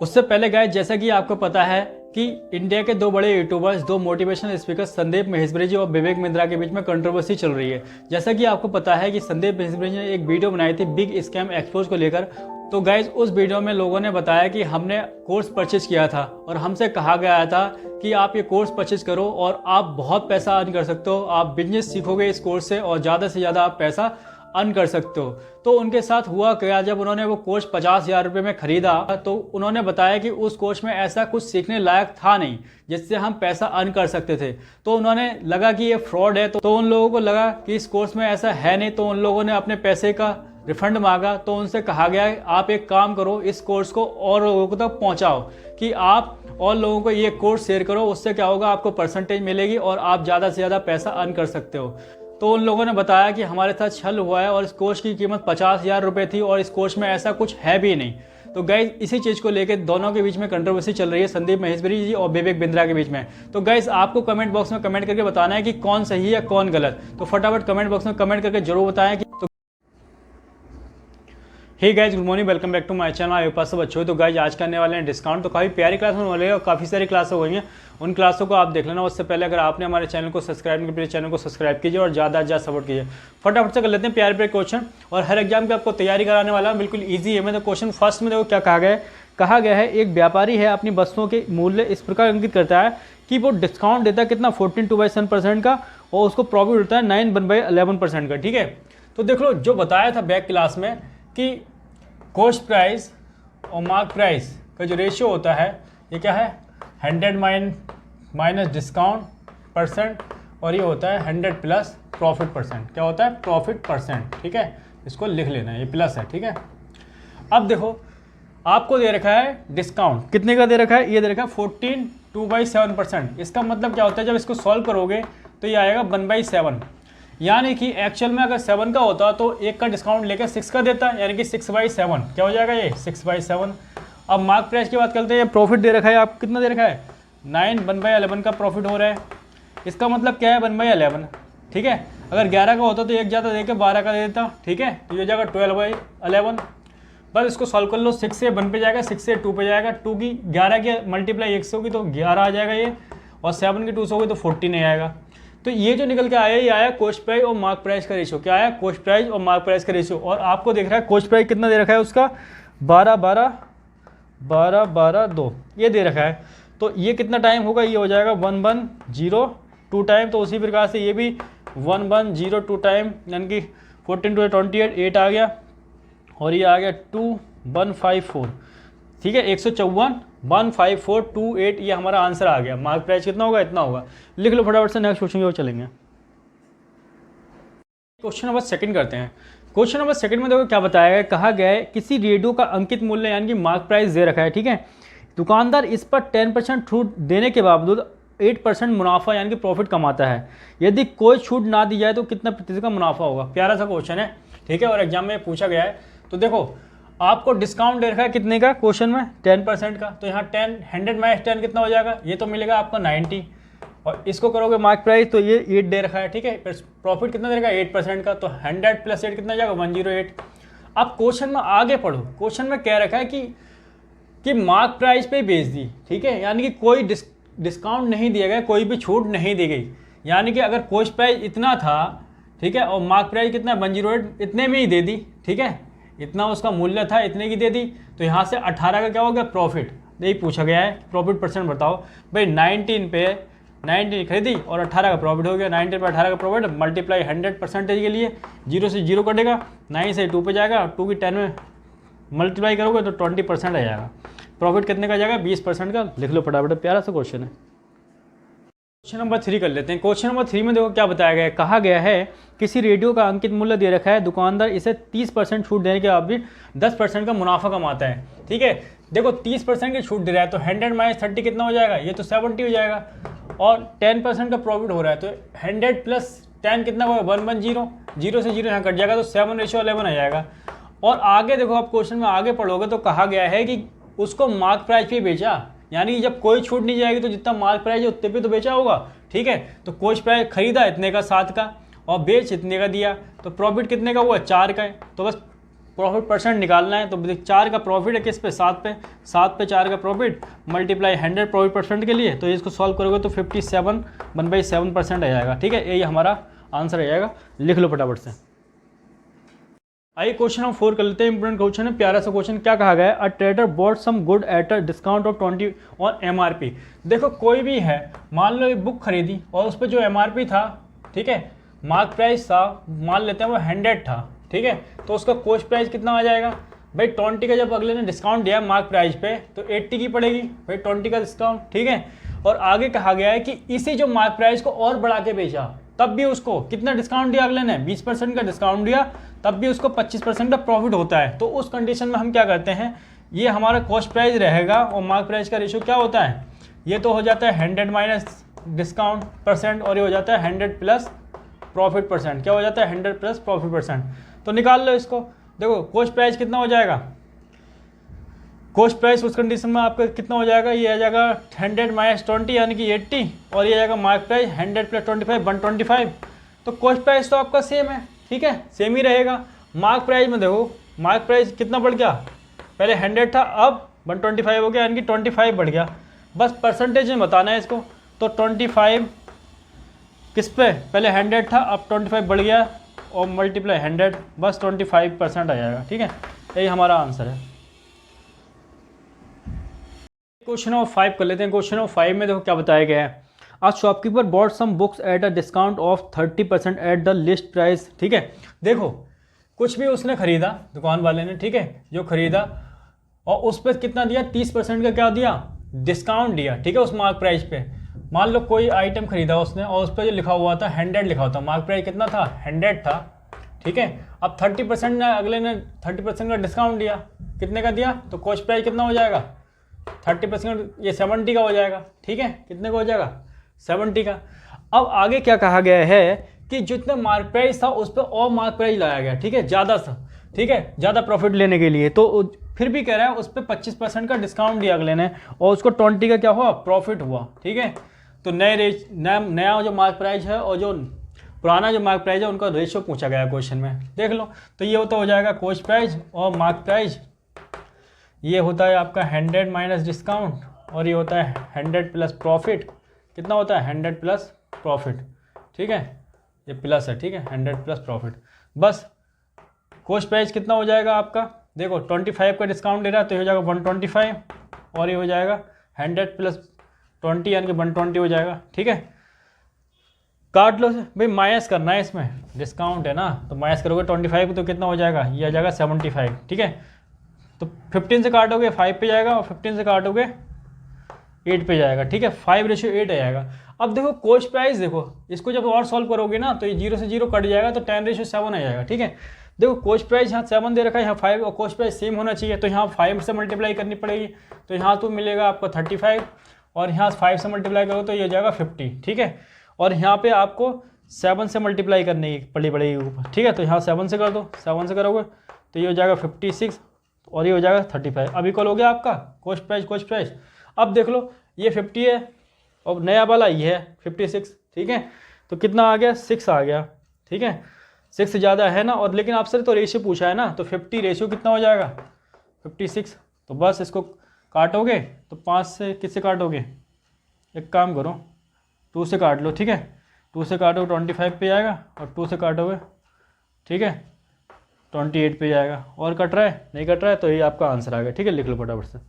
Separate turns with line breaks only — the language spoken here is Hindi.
उससे पहले गाइस, जैसा कि आपको पता है कि इंडिया के दो बड़े यूट्यूबर्स, दो मोटिवेशनल स्पीकर संदीप महेश्वरी जी और विवेक बिंद्रा के बीच में कंट्रोवर्सी चल रही है। जैसा कि आपको पता है कि संदीप महेश्वरी जी ने एक वीडियो बनाई थी बिग स्कैम एक्सपोज को लेकर। तो गाइस, उस वीडियो में लोगों ने बताया कि हमने कोर्स परचेज किया था और हमसे कहा गया था कि आप ये कोर्स परचेज करो और आप बहुत पैसा अर्न कर सकते हो, आप बिजनेस सीखोगे इस कोर्स से और ज़्यादा से ज़्यादा आप पैसा अर्न कर सकते हो। तो उनके साथ हुआ क्या, जब उन्होंने वो कोर्स 50,000 रुपये में खरीदा तो उन्होंने बताया कि उस कोर्स में ऐसा कुछ सीखने लायक था नहीं जिससे हम पैसा अर्न कर सकते थे। तो उन्होंने लगा कि ये फ्रॉड है, तो उन लोगों को लगा कि इस कोर्स में ऐसा है नहीं, तो उन लोगों ने अपने पैसे का रिफंड मांगा। तो उनसे कहा गया आप एक काम करो, इस कोर्स को और लोगों तक पहुंचाओ कि आप और लोगों को ये कोर्स शेयर करो, उससे क्या होगा, आपको परसेंटेज मिलेगी और आप ज़्यादा से ज़्यादा पैसा अर्न कर सकते हो। तो उन लोगों ने बताया कि हमारे साथ छल हुआ है और इस कोर्स की कीमत 50,000 रुपये थी और इस कोर्स में ऐसा कुछ है भी नहीं। तो गाइस, इसी चीज़ को लेकर दोनों के बीच में कंट्रोवर्सी चल रही है, संदीप महेश्वरी जी और विवेक बिंद्रा के बीच में। तो गाइस, आपको कमेंट बॉक्स में कमेंट करके बताना है कि कौन सही है कौन गलत। तो फटाफट कमेंट बॉक्स में कमेंट करके जरूर बताएं कि hey guys, good morning, welcome back to my channel. आपके पास सब अच्छे हो। तो गाइज, आज करने वाले हैं डिस्काउंट। तो काफ़ी प्यारी क्लास होने वाली है और काफ़ी सारी क्लासें हो गई हैं, उन क्लासों को आप देख लेना। उससे पहले अगर आपने हमारे चैनल को सब्सक्राइब नहीं किया, चैनल को सब्सक्राइब कीजिए और ज़्यादा से ज़्यादा सपोर्ट कीजिए। फटाफट से कर लेते हैं प्यारे प्यारे क्वेश्चन। और हर एग्जाम की आपको तैयारी कराने वाला बिल्कुल ईजी है। मैं तो क्वेश्चन फर्स्ट में देखो क्या कहा गया है एक व्यापारी है अपनी वस्तुओं के मूल्य इस प्रकार अंकित करता है कि वो डिस्काउंट देता है कितना 14/7% का और उसको प्रॉफिट होता है 9/11% का। ठीक है, तो देख लो जो बताया था बैक क्लास में कि कॉस्ट प्राइस और मार्क प्राइस का जो रेशियो होता है ये क्या है, 100 माइनस डिस्काउंट परसेंट और ये होता है 100 प्लस प्रॉफिट परसेंट। क्या होता है, प्रॉफिट परसेंट। ठीक है, इसको लिख लेना, ये प्लस है। ठीक है, अब देखो आपको दे रखा है डिस्काउंट कितने का दे रखा है, ये दे रखा है 14/7%। इसका मतलब क्या होता है, जब इसको सॉल्व करोगे तो ये आएगा 1/7, यानी कि एक्चुअल में अगर 7 का होता तो एक का डिस्काउंट लेकर 6 का देता, यानी कि 6/7। क्या हो जाएगा, ये 6/7। अब मार्क प्राइस की बात करते हैं, प्रॉफिट दे रखा है, आप कितना दे रखा है 9, 1/11 का प्रॉफिट हो रहा है। इसका मतलब क्या है, 1/11। ठीक है, अगर 11 का होता तो एक ज़्यादा देकर 12 का दे देता। ठीक है, तो ये हो जाएगा 12/11। बस इसको सॉल्व कर लो, 6 से 1 पे जाएगा, 6 से 2 पे जाएगा, 2 की 11 की मल्टीप्लाई 1 से होगी तो 11 आ जाएगा ये, और 7 की 2 से होगी तो 14 आएगा। तो ये जो निकल के आया ये आया कॉस्ट प्राइस और मार्क प्राइस का रेशियो। क्या आया, कॉस्ट प्राइस और मार्क प्राइस का रेशियो। और आपको देख रहा है कॉस्ट प्राइस कितना दे रखा है उसका 12/12/2 ये दे रखा है। तो ये कितना टाइम होगा, ये हो जाएगा 1102 टाइम। तो उसी प्रकार से ये भी 1102 टाइम, यानी कि 14 to 28 8 आ गया और ये आ गया 2154। ठीक है, 154 15428 ये हमारा आंसर आ गया। मार्क प्राइस कितना होगा, इतना होगा। लिख लो फटाफट से, नेक्स्ट क्वेश्चन की ओर चलेंगे। क्वेश्चन नंबर सेकंड करते हैं। क्वेश्चन नंबर सेकंड में देखो क्या बताया गया, कहा गया है किसी रेडियो का अंकित मूल्य यानी कि मार्क प्राइस दे रखा है। ठीक है, दुकानदार इस पर 10% छूट देने के बावजूद 8% मुनाफा यानी कि प्रॉफिट कमाता है। यदि कोई छूट ना दी जाए तो कितना प्रतिशत का मुनाफा होगा। प्यारा सा क्वेश्चन है। ठीक है, और एग्जाम में पूछा गया है। तो देखो आपको डिस्काउंट दे रखा है कितने का, क्वेश्चन में 10% का। तो यहाँ 100 माइनस 10 कितना हो जाएगा, ये तो मिलेगा आपको 90। और इसको करोगे मार्क प्राइस तो ये 8 दे रखा है। ठीक है, प्रॉफिट कितना दे रखा है 8% का, तो 100 प्लस 8 कितना हो जाएगा 108। अब क्वेश्चन में आगे पढ़ो, क्वेश्चन में कह रखा है कि मार्क प्राइस पे बेच दी। ठीक है, यानी कि कोई डिस्काउंट नहीं दिया गया, कोई भी छूट नहीं दी गई। यानी कि अगर कॉस्ट प्राइस इतना था, ठीक है, और मार्क प्राइस कितना 108, इतने में ही दे दी। ठीक है, इतना उसका मूल्य था, इतने की दे दी। तो यहाँ से 18 का क्या हो गया, प्रॉफिट। यही पूछा गया है, प्रॉफिट परसेंट बताओ भाई। 19 पे 19 खरीदी और 18 का प्रॉफिट हो गया। 19 पे 18 का प्रॉफिट मल्टीप्लाई 100% के लिए 0 से 0 कटेगा, 9 से 2 पे जाएगा, 2 की 10 में मल्टीप्लाई करोगे तो 20% आ जाएगा। प्रॉफिट कितने का जाएगा, 20% का। लिख लो फटाफट, प्यारा सा क्वेश्चन है। क्वेश्चन नंबर 3 कर लेते हैं। क्वेश्चन नंबर 3 में देखो क्या बताया गया है, कहा गया है किसी रेडियो का अंकित मूल्य दे रखा है, दुकानदार इसे 30% छूट देने के बाद भी 10% का मुनाफा कमाता है। ठीक है, देखो 30% की छूट दे रहा है तो 100 माइनस 30 कितना हो जाएगा, ये तो 70 हो जाएगा। और 10% का प्रॉफिट हो रहा है तो 100 प्लस 10 कितना होगा 110, 0 से 0 यहाँ कट जाएगा तो 7/11 आ जाएगा। और आगे देखो आप क्वेश्चन में आगे पढ़ोगे तो कहा गया है कि उसको मार्क प्राइस पे बेचा, यानी कि जब कोई छूट नहीं जाएगी तो जितना मार्क प्राइस है उतने पे तो बेचा होगा। ठीक है, तो कॉस्ट प्राइस खरीदा इतने का 7 का और बेच इतने का दिया, तो प्रॉफिट कितने का हुआ 4 का है। तो बस प्रॉफिट परसेंट निकालना है, तो देख 4 का प्रॉफिट है किस पे, 7 पे 4 का प्रॉफिट मल्टीप्लाई 100 प्रॉफिट परसेंट के लिए, तो इसको सॉल्व करोगे तो 57 1/7% आ जाएगा। ठीक है, यही हमारा आंसर आ जाएगा। लिख लो फटाफट से। आइए क्वेश्चन हम 4 कर लेते हैं। इंपोर्टेंट क्वेश्चन है, प्यारा सा क्वेश्चन। क्या कहा गया है, a trader bought some good at a discount of 20 on MRP। देखो कोई भी है, मान लो एक बुक खरीदी और उस पर जो MRP था, ठीक है, मार्क प्राइस था, मान लेते हैं वो 100 था, ठीक है, तो उसका कॉस्ट प्राइस कितना आ जाएगा भाई, 20 का जब अगले ने डिस्काउंट दिया मार्क प्राइस पे तो 80 की पड़ेगी भाई, 20 का डिस्काउंट। ठीक है, और आगे कहा गया है कि इसी जो मार्क प्राइस को और बढ़ा के बेचा, तब भी उसको कितना डिस्काउंट दिया अगले ने, 20% का डिस्काउंट दिया, तब भी उसको 25% का प्रॉफिट होता है। तो उस कंडीशन में हम क्या करते हैं, ये हमारा कॉस्ट प्राइस रहेगा और मार्क प्राइस का रेशियो क्या होता है, ये तो हो जाता है 100 माइनस डिस्काउंट परसेंट, और ये हो जाता है 100 प्लस प्रॉफिट परसेंट। क्या हो जाता है, 100 प्लस प्रॉफिट परसेंट। तो निकाल लो इसको, देखो कॉस्ट प्राइस कितना हो जाएगा, कॉस्ट प्राइस उस कंडीशन में आपका कितना हो जाएगा, ये आ जाएगा 100 माइनस 20 यानी कि 80, और ये आएगा मार्क प्राइस 100 प्लस 25 125। तो कॉस्ट प्राइस तो आपका सेम है, ठीक है, सेम ही रहेगा। मार्क प्राइस में देखो, मार्क प्राइस कितना बढ़ गया, पहले 100 था अब 125 हो गया, यानी कि 25 बढ़ गया। बस परसेंटेज में बताना है इसको, तो 25 किस पे, पहले 100 था अब 25 बढ़ गया और मल्टीप्लाई 100, बस 25% आ जाएगा। ठीक है, यही हमारा आंसर है। क्वेश्चन नंबर 5 कर लेते हैं। क्वेश्चन नंबर 5 में देखो क्या बताया गया है, आज shopkeeper bought some books at a discount of 30% at the list price. ठीक है, देखो कुछ भी उसने खरीदा दुकान वाले ने, ठीक है, जो खरीदा और उस पर कितना दिया, 30% का क्या दिया, डिस्काउंट दिया। ठीक है, उस मार्क प्राइस पे मान लो कोई आइटम खरीदा उसने और उस पर जो लिखा हुआ था 100 लिखा हुआ था, मार्क प्राइस कितना था, 100 था। ठीक है, अब 30% ने अगले ने 30% का डिस्काउंट दिया, कितने का दिया, तो कॉस्ट प्राइस कितना हो जाएगा, 30%, ये 70 का हो जाएगा। ठीक है, कितने का हो जाएगा, 70 का। अब आगे क्या कहा गया है कि जितना मार्क प्राइस था उस पर और मार्क प्राइस लाया गया, ठीक है, ज़्यादा सा, ठीक है, ज़्यादा प्रॉफिट लेने के लिए। तो फिर भी कह रहा है उस पर 25% का डिस्काउंट दिया अगले ने और उसको 20 का क्या हुआ, प्रॉफिट हुआ। ठीक है, तो नया जो मार्क प्राइस है और जो पुराना जो मार्क प्राइस है उनका रेशियो पूछा गया क्वेश्चन में, देख लो। तो ये तो हो जाएगा कॉस्ट प्राइस और मार्क प्राइस, ये होता है आपका 100 माइनस डिस्काउंट, और ये होता है 100 प्लस प्रॉफिट। कितना होता है, 100 प्लस प्रॉफिट। ठीक है, ये प्लस है, ठीक है, 100 प्लस प्रॉफिट। बस कॉस्ट प्राइस कितना हो जाएगा आपका, देखो 25 का डिस्काउंट दे रहा है तो ये हो जाएगा 125, और ये हो जाएगा 100 प्लस 20 यानी कि 120 हो जाएगा। ठीक है, काट लो भाई, माइनस करना है इसमें, डिस्काउंट है ना, तो माइनस करोगे 25 तो कितना हो जाएगा, ये आ जाएगा 75। ठीक है, तो 15 से काटोगे 5 पे जाएगा और 15 से काटोगे 8 पे जाएगा। ठीक है, 5:8 आ जाएगा। अब देखो कॉस्ट प्राइस, देखो इसको जब और सॉल्व करोगे ना तो ये 0 से 0 कट जाएगा तो 10:7 आ जाएगा। ठीक है, देखो कॉस्ट प्राइस यहाँ 7 दे रखा है, यहाँ 5, और कॉस्ट प्राइस सेम होना चाहिए, तो यहाँ 5 से मल्टीप्लाई करनी पड़ेगी, तो यहाँ तो मिलेगा आपको 35, और यहाँ 5 से मल्टीप्लाई करो तो ये हो जाएगा 50। ठीक है, और यहाँ पे आपको 7 से मल्टीप्लाई करनी पड़ेगी ऊपर। ठीक है, तो यहाँ 7 से कर दो, 7 से करोगे तो ये हो जाएगा 56, और ये हो जाएगा 35। अब इक्वल हो गया आपका कॉस्ट प्राइस। अब देख लो ये 50 है और नया वाला ये है 56। ठीक है, तो कितना आ गया, 6 आ गया। ठीक है, 6 ज़्यादा है ना, और लेकिन आपसे तो रेशियो पूछा है ना, तो 50 रेशियो कितना हो जाएगा, 56। तो बस इसको काटोगे तो 5 से किससे काटोगे, एक काम करो 2 से काट लो। ठीक है, 2 से काटोगे 25 पे जाएगा, और 2 से काटोगे, ठीक है, 28 पे जाएगा। और कट रहा है, नहीं कट रहा है, तो ये आपका आंसर आ गया। ठीक है, लिख लो फटाफट से।